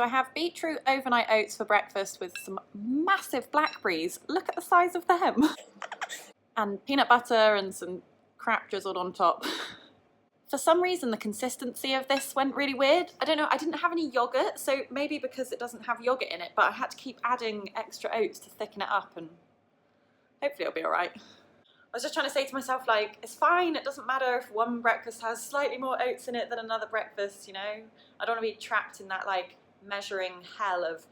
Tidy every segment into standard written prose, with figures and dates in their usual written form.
So I have beetroot overnight oats for breakfast with some massive blackberries. Look at the size of them. And peanut butter and some crap drizzled on top. For some reason, the consistency of this went really weird. I don't know, I didn't have any yogurt, so maybe because it doesn't have yogurt in it, but I had to keep adding extra oats to thicken it up, and hopefully it'll be all right. I was just trying to say to myself, like, it's fine, it doesn't matter if one breakfast has slightly more oats in it than another breakfast, you know? I don't want to be trapped in that, like, measuring hell of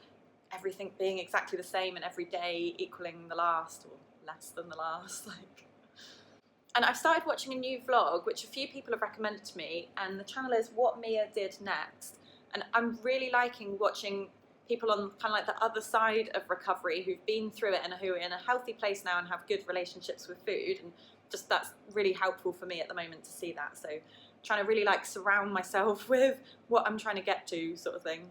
everything being exactly the same and every day equaling the last, or less than the last, like. And I've started watching a new vlog, which a few people have recommended to me, and the channel is What Mia Did Next. And I'm really liking watching people on kind of like the other side of recovery who've been through it and who are in a healthy place now and have good relationships with food, and just that's really helpful for me at the moment to see that. So trying to really like surround myself with what I'm trying to get to, sort of thing.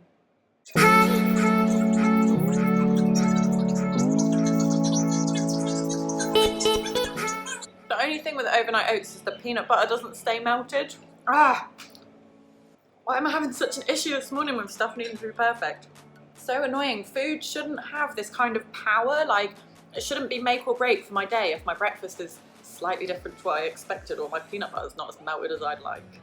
The only thing with overnight oats is the peanut butter doesn't stay melted. Why am I having such an issue this morning with stuff needing to be perfect? So annoying. Food shouldn't have this kind of power. Like, it shouldn't be make or break for my day if my breakfast is slightly different to what I expected, or my peanut butter is not as melted as I'd like.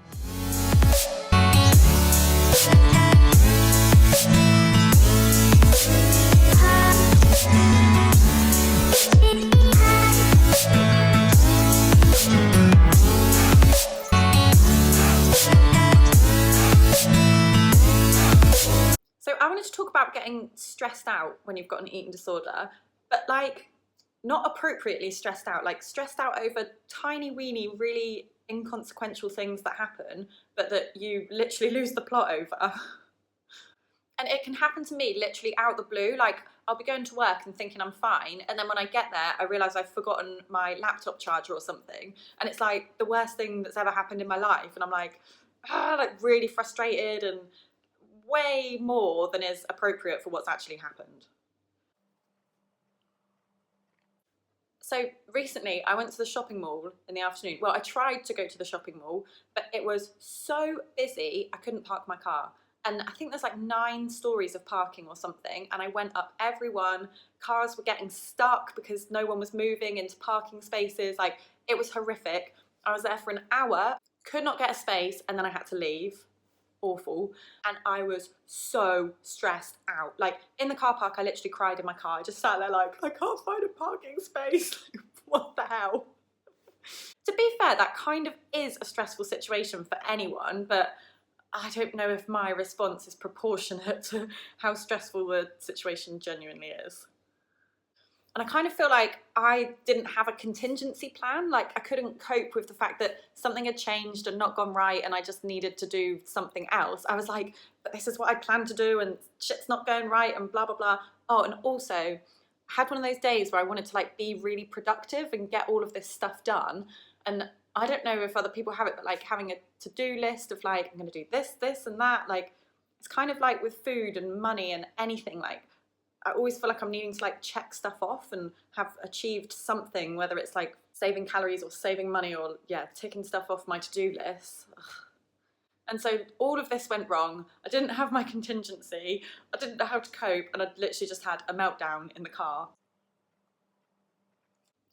So I wanted to talk about getting stressed out when you've got an eating disorder, but like not appropriately stressed out, like stressed out over tiny weeny, really inconsequential things that happen, but that you literally lose the plot over. And it can happen to me literally out the blue. Like, I'll be going to work and thinking I'm fine, and then when I get there, I realise I've forgotten my laptop charger or something, and it's like the worst thing that's ever happened in my life, and I'm like really frustrated, and way more than is appropriate for what's actually happened. So recently I went to the shopping mall in the afternoon. Well, I tried to go to the shopping mall, but it was so busy I couldn't park my car. And I think there's like 9 stories of parking or something, and I went up every one. Cars were getting stuck because no one was moving into parking spaces. Like, it was horrific. I was there for an hour, could not get a space, and then I had to leave. Awful. And I was so stressed out. Like, in the car park, I literally cried in my car. I just sat there like, I can't find a parking space. What the hell? To be fair, that kind of is a stressful situation for anyone, but I don't know if my response is proportionate to how stressful the situation genuinely is. And I kind of feel like I didn't have a contingency plan. Like, I couldn't cope with the fact that something had changed and not gone right, and I just needed to do something else. I was like, but this is what I planned to do, and shit's not going right, and blah, blah, blah. Oh, and also, I had one of those days where I wanted to like be really productive and get all of this stuff done. And I don't know if other people have it, but like having a to-do list of like, I'm gonna do this, this, and that. Like, it's kind of like with food and money and anything, like, I always feel like I'm needing to like check stuff off and have achieved something, whether it's like saving calories or saving money or ticking stuff off my to-do list. Ugh. And so all of this went wrong. I didn't have my contingency. I didn't know how to cope, and I literally just had a meltdown in the car.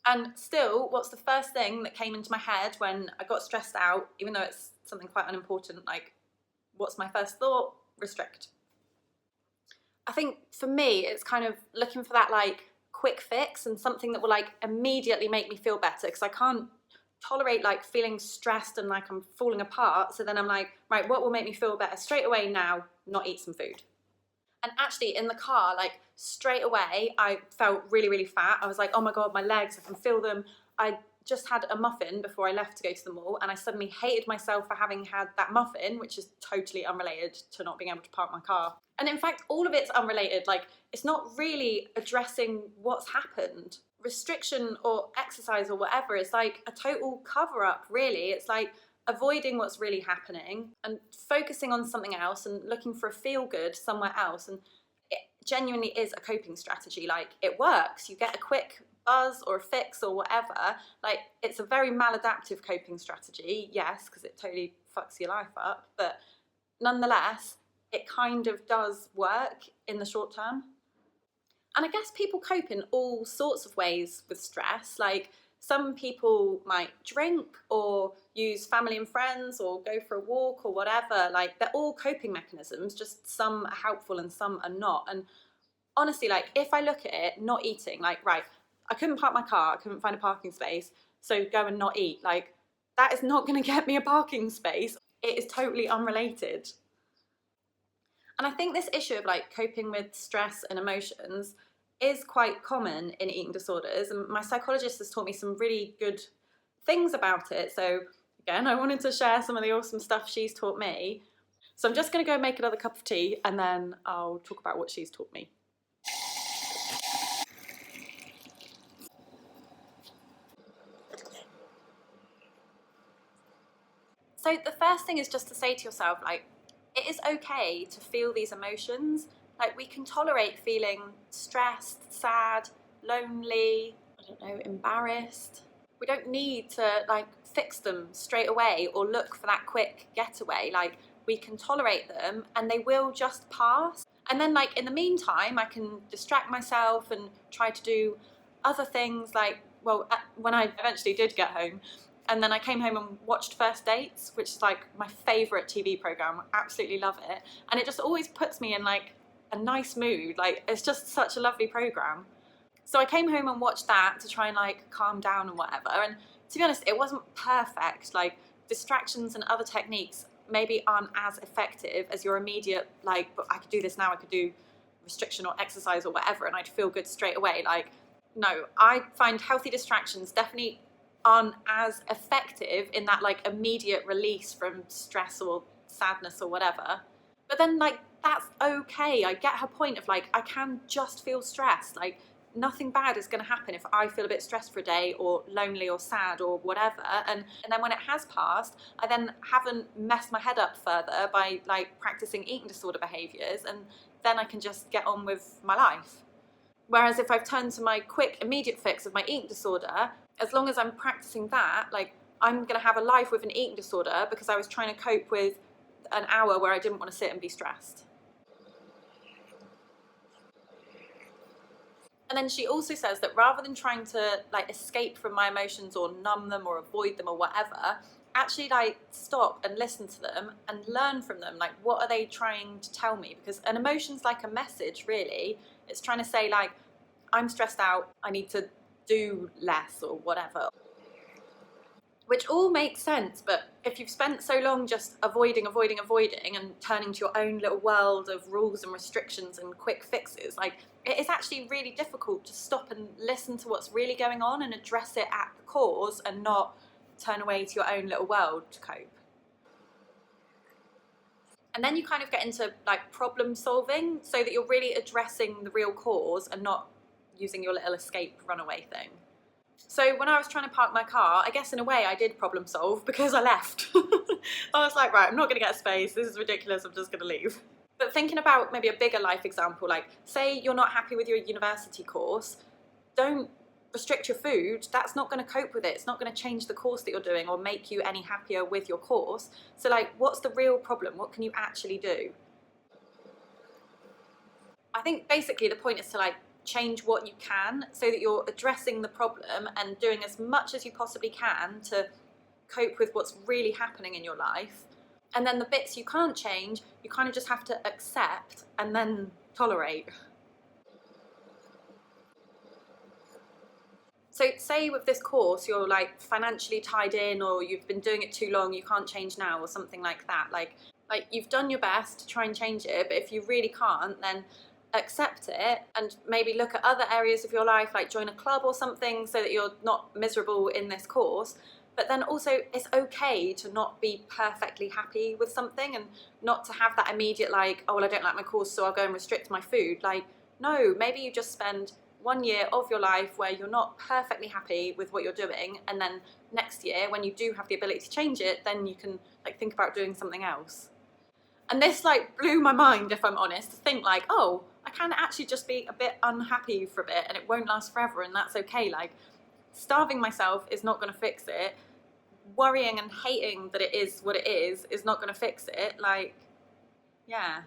And still, what's the first thing that came into my head when I got stressed out, even though it's something quite unimportant? Like, what's my first thought? Restrict. I think for me, it's kind of looking for that like quick fix and something that will like immediately make me feel better, because I can't tolerate like feeling stressed and like I'm falling apart. So then I'm like, right, what will make me feel better straight away now? Not eat some food. And actually in the car, like straight away, I felt really, really fat. I was like, oh my God, my legs, I can feel them. I just had a muffin before I left to go to the mall, and I suddenly hated myself for having had that muffin, which is totally unrelated to not being able to park my car. And in fact, all of it's unrelated. Like, it's not really addressing what's happened. Restriction or exercise or whatever is like a total cover-up, really. It's like avoiding what's really happening and focusing on something else and looking for a feel-good somewhere else. And it genuinely is a coping strategy. Like, it works. You get a quick buzz or a fix or whatever. Like, it's a very maladaptive coping strategy, yes, because it totally fucks your life up, but nonetheless, it kind of does work in the short term. And I guess people cope in all sorts of ways with stress. Like some people might drink or use family and friends or go for a walk or whatever. Like they're all coping mechanisms, just some are helpful and some are not. And honestly, like if I look at it, not eating, like, right, I couldn't park my car, I couldn't find a parking space, so go and not eat. Like that is not going to get me a parking space. It is totally unrelated. And I think this issue of like coping with stress and emotions is quite common in eating disorders. And my psychologist has taught me some really good things about it. So again, I wanted to share some of the awesome stuff she's taught me. So I'm just going to go make another cup of tea and then I'll talk about what she's taught me. So the first thing is just to say to yourself, like, it is okay to feel these emotions. Like we can tolerate feeling stressed, sad, lonely, I don't know, embarrassed. We don't need to like fix them straight away or look for that quick getaway. Like we can tolerate them and they will just pass. And then like in the meantime, I can distract myself and try to do other things like, well, when I eventually did get home, and then I came home and watched First Dates, which is like my favourite TV programme. I absolutely love it. And it just always puts me in like a nice mood. Like it's just such a lovely programme. So I came home and watched that to try and like calm down and whatever. And to be honest, it wasn't perfect. Like distractions and other techniques maybe aren't as effective as your immediate, like, but I could do this now, I could do restriction or exercise or whatever, and I'd feel good straight away. Like, no, I find healthy distractions definitely aren't as effective in that like immediate release from stress or sadness or whatever. But then like that's okay. I get her point of like I can just feel stressed. Like nothing bad is going to happen if I feel a bit stressed for a day or lonely or sad or whatever. And then when it has passed, I then haven't messed my head up further by like practicing eating disorder behaviours, and then I can just get on with my life. Whereas if I've turned to my quick immediate fix of my eating disorder, as long as I'm practicing that, like I'm going to have a life with an eating disorder because I was trying to cope with an hour where I didn't want to sit and be stressed. And then she also says that rather than trying to like escape from my emotions or numb them or avoid them or whatever, actually like stop and listen to them and learn from them. Like what are they trying to tell me? Because an emotion's like a message, really. It's trying to say like, I'm stressed out, I need to do less or whatever. Which all makes sense, but if you've spent so long just avoiding and turning to your own little world of rules and restrictions and quick fixes, like it is actually really difficult to stop and listen to what's really going on and address it at the cause and not turn away to your own little world to cope. And then you kind of get into like problem solving so that you're really addressing the real cause and not using your little escape runaway thing. So when I was trying to park my car, I guess in a way I did problem solve because I left. I was like, right, I'm not going to get a space. This is ridiculous. I'm just going to leave. But thinking about maybe a bigger life example, like say you're not happy with your university course, don't restrict your food. That's not going to cope with it. It's not going to change the course that you're doing or make you any happier with your course. So like, what's the real problem? What can you actually do? I think basically the point is to like change what you can so that you're addressing the problem and doing as much as you possibly can to cope with what's really happening in your life. And then the bits you can't change, you kind of just have to accept and then tolerate. So say with this course, you're like financially tied in or you've been doing it too long, you can't change now or something like that. Like you've done your best to try and change it, but if you really can't, then accept it and maybe look at other areas of your life, like join a club or something so that you're not miserable in this course. But then also it's okay to not be perfectly happy with something and not to have that immediate like, oh, well, I don't like my course, so I'll go and restrict my food. Like, no, maybe you just spend 1 year of your life where you're not perfectly happy with what you're doing, and then next year when you do have the ability to change it, then you can like think about doing something else. And this like blew my mind, if I'm honest, to think like, oh, I can actually just be a bit unhappy for a bit and it won't last forever and that's okay. Like starving myself is not going to fix it. Worrying and hating that it is what it is not going to fix it. Like, yeah.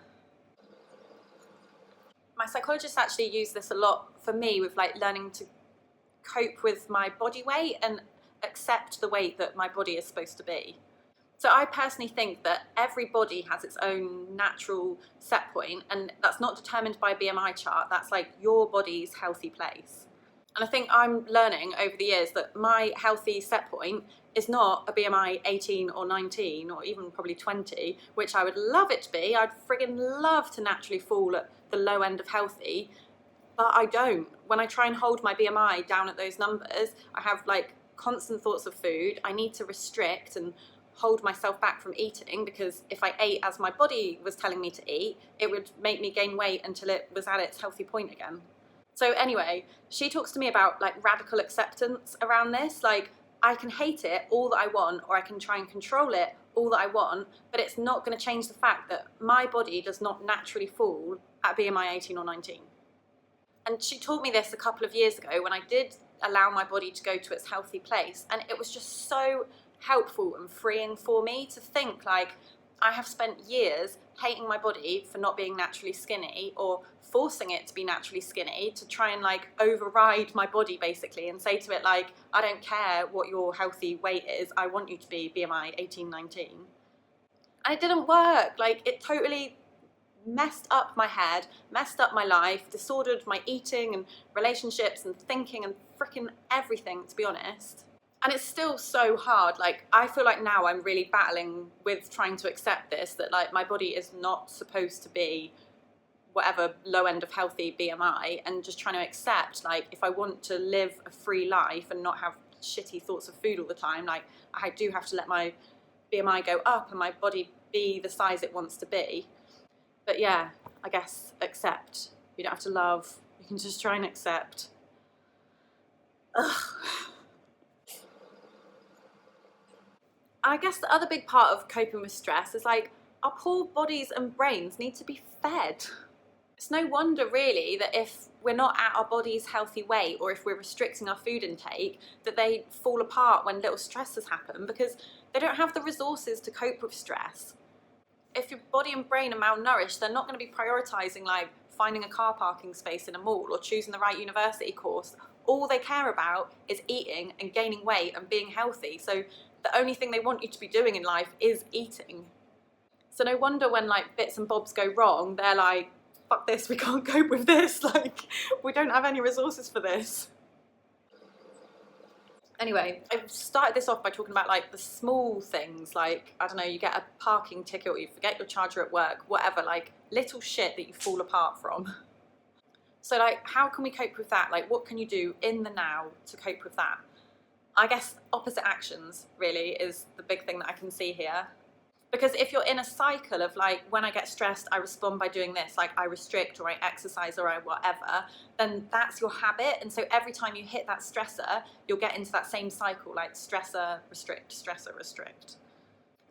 My psychologist actually used this a lot for me with like learning to cope with my body weight and accept the weight that my body is supposed to be. So I personally think that every body has its own natural set point, and that's not determined by a BMI chart. That's like your body's healthy place. And I think I'm learning over the years that my healthy set point is not a BMI 18 or 19 or even probably 20, which I would love it to be. I'd friggin' love to naturally fall at the low end of healthy, but I don't. When I try and hold my BMI down at those numbers, I have like constant thoughts of food. I need to restrict and hold myself back from eating, because if I ate as my body was telling me to eat, it would make me gain weight until it was at its healthy point again. So anyway, she talks to me about like radical acceptance around this. Like, I can hate it all that I want, or I can try and control it all that I want, but it's not going to change the fact that my body does not naturally fall at BMI 18 or 19. And she taught me this a couple of years ago when I did allow my body to go to its healthy place, and it was just so helpful and freeing for me to think like, I have spent years hating my body for not being naturally skinny, or forcing it to be naturally skinny to try and like override my body basically and say to it like, I don't care what your healthy weight is, I want you to be BMI 18, 19. And it didn't work. Like, it totally messed up my head, messed up my life, disordered my eating and relationships and thinking and freaking everything, to be honest. And it's still so hard. Like, I feel like now I'm really battling with trying to accept this, that like my body is not supposed to be whatever low end of healthy BMI, and just trying to accept like, if I want to live a free life and not have shitty thoughts of food all the time, like I do have to let my BMI go up and my body be the size it wants to be. But yeah, I guess accept. You don't have to love, you can just try and accept. Ugh. I guess the other big part of coping with stress is like, our poor bodies and brains need to be fed. It's no wonder really that if we're not at our body's healthy weight, or if we're restricting our food intake, that they fall apart when little stresses happen, because they don't have the resources to cope with stress. If your body and brain are malnourished, they're not going to be prioritising like finding a car parking space in a mall or choosing the right university course. All they care about is eating and gaining weight and being healthy. So the only thing they want you to be doing in life is eating. So no wonder when like bits and bobs go wrong, they're like, fuck this, we can't cope with this. Like, we don't have any resources for this. Anyway, I started this off by talking about like the small things, like, I don't know, you get a parking ticket or you forget your charger at work, whatever, like little shit that you fall apart from. So like, how can we cope with that? Like, what can you do in the now to cope with that? I guess opposite actions really is the big thing that I can see here. Because if you're in a cycle of like, when I get stressed, I respond by doing this, like I restrict or I exercise or I whatever, then that's your habit. And so every time you hit that stressor, you'll get into that same cycle, like stressor, restrict.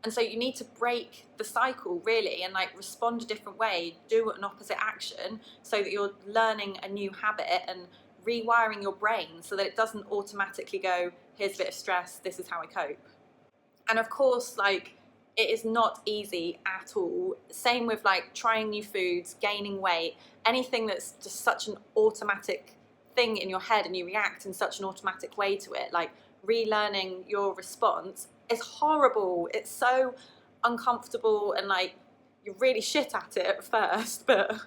And so you need to break the cycle really, and like respond a different way, do an opposite action, so that you're learning a new habit and rewiring your brain so that it doesn't automatically go, here's a bit of stress, this is how I cope. And of course, like, it is not easy at all. Same with like trying new foods, gaining weight, anything that's just such an automatic thing in your head and you react in such an automatic way to it, like relearning your response is horrible. It's so uncomfortable and like you're really shit at it at first, but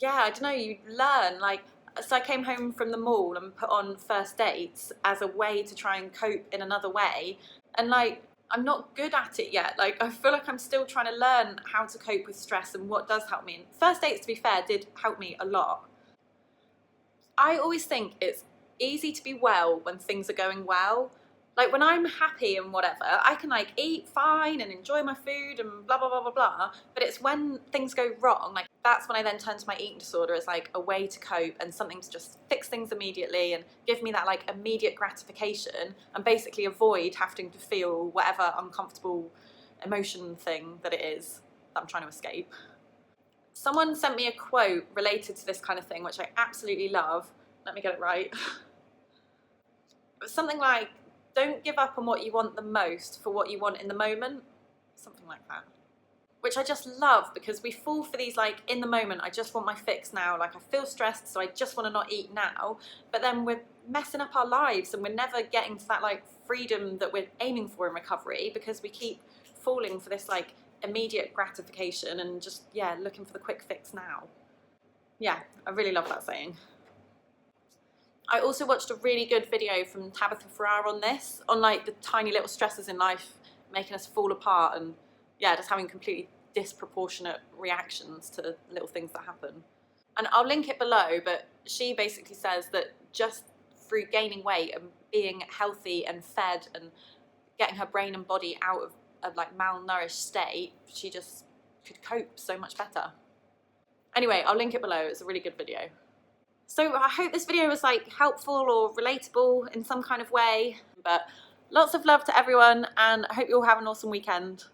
yeah, I don't know, you learn. Like, so I came home from the mall and put on First Dates as a way to try and cope in another way, and like, I'm not good at it yet. Like, I feel like I'm still trying to learn how to cope with stress and what does help me. And First Dates, to be fair, did help me a lot. I always think it's easy to be well when things are going well. Like, when I'm happy and whatever, I can like eat fine and enjoy my food and blah, blah, blah, blah, blah. But it's when things go wrong, like that's when I then turn to my eating disorder as like a way to cope and something to just fix things immediately and give me that like immediate gratification and basically avoid having to feel whatever uncomfortable emotion thing that it is that I'm trying to escape. Someone sent me a quote related to this kind of thing, which I absolutely love. Let me get it right. It was something like, don't give up on what you want the most for what you want in the moment. Something like that. which I just love, because we fall for these, like, in the moment, I just want my fix now, like I feel stressed so I just want to not eat now, but then we're messing up our lives and we're never getting to that like freedom that we're aiming for in recovery, because we keep falling for this like immediate gratification and just, yeah, looking for the quick fix now. Yeah, I really love that saying. I also watched a really good video from Tabitha Farrar on this, on like the tiny little stresses in life making us fall apart, and yeah, just having completely disproportionate reactions to little things that happen. And I'll link it below, but she basically says that just through gaining weight and being healthy and fed and getting her brain and body out of a like malnourished state, she just could cope so much better. Anyway, I'll link it below, it's a really good video. So I hope this video was like helpful or relatable in some kind of way, but lots of love to everyone, and I hope you all have an awesome weekend.